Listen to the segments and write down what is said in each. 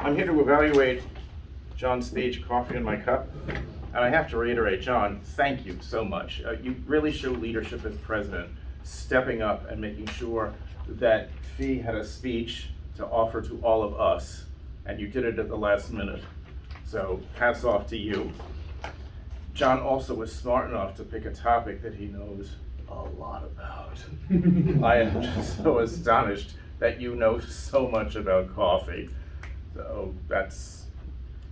I'm here to evaluate John's speech, Coffee in My Cup. And I have to reiterate, John, thank you so much. You really show leadership as president, stepping up and making sure that Fee had a speech to offer to all of us, and you did it at the last minute. So hats off to you. John also was smart enough to pick a topic that he knows a lot about. I am just so astonished that you know so much about coffee. So that's,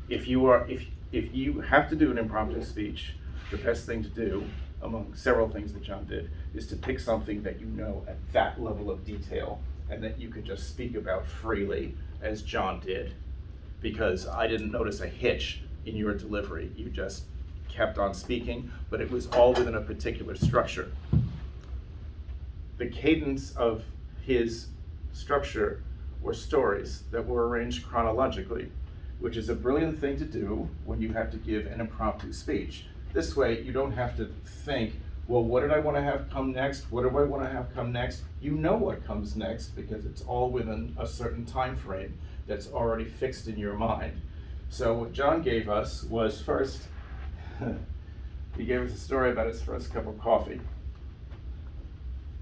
if you have to do an impromptu speech, the best thing to do, among several things that John did, is to pick something that you know at that level of detail and that you could just speak about freely, as John did. Because I didn't notice a hitch in your delivery. You just kept on speaking, but it was all within a particular structure. The cadence of his structure were stories that were arranged chronologically, which is a brilliant thing to do when you have to give an impromptu speech. This way, you don't have to think, well, what did I want to have come next? What do I want to have come next? You know what comes next because it's all within a certain time frame that's already fixed in your mind. So what John gave us was first, he gave us a story about his first cup of coffee,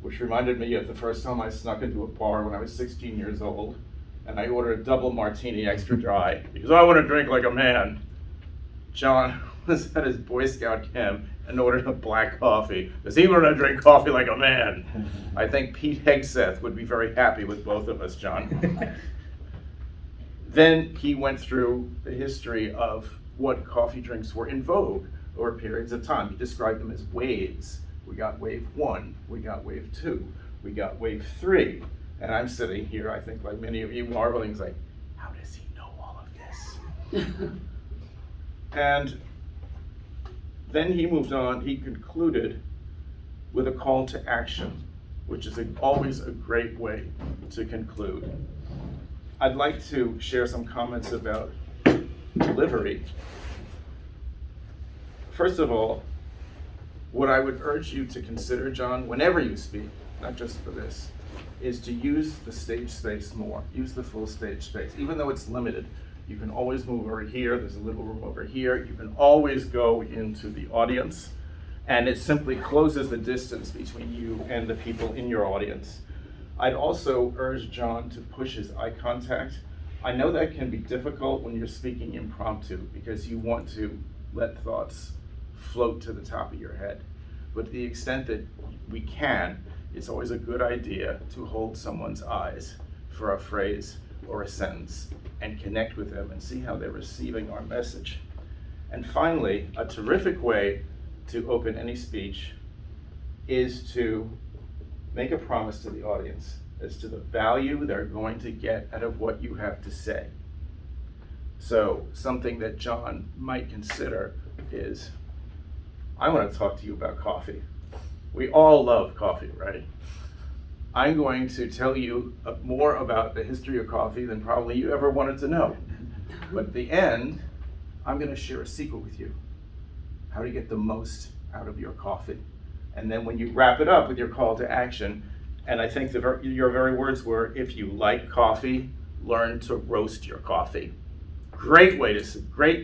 which reminded me of the first time I snuck into a bar when I was 16 years old, and I ordered a double martini extra dry, because I want to drink like a man. John was at his Boy Scout camp and ordered a black coffee, because he wanted to drink coffee like a man. I think Pete Hegseth would be very happy with both of us, John. Then he went through the history of what coffee drinks were in vogue over periods of time. He described them as waves. We got wave 1, we got wave 2, we got wave 3. And I'm sitting here, I think like many of you, marveling, like, how does he know all of this? And then he moved on, he concluded with a call to action, which is always a great way to conclude. I'd like to share some comments about delivery. First of all, what I would urge you to consider, John, whenever you speak, not just for this, is to use the stage space more. Use the full stage space. Even though it's limited, you can always move over here. There's a little room over here. You can always go into the audience, and it simply closes the distance between you and the people in your audience. I'd also urge John to push his eye contact. I know that can be difficult when you're speaking impromptu because you want to let thoughts float to the top of your head. But to the extent that we can, it's always a good idea to hold someone's eyes for a phrase or a sentence and connect with them and see how they're receiving our message. And finally, a terrific way to open any speech is to make a promise to the audience as to the value they're going to get out of what you have to say. So something that John might consider is, I want to talk to you about coffee. We all love coffee, right? I'm going to tell you more about the history of coffee than probably you ever wanted to know. But at the end, I'm going to share a secret with you, how to get the most out of your coffee. And then when you wrap it up with your call to action, and I think your very words were, if you like coffee, learn to roast your coffee. Great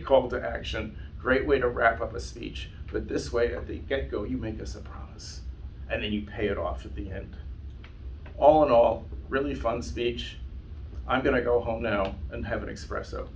call to action, great way to wrap up a speech. But this way, at the get-go, you make us a promise, and then you pay it off at the end. All in all, really fun speech. I'm gonna go home now and have an espresso.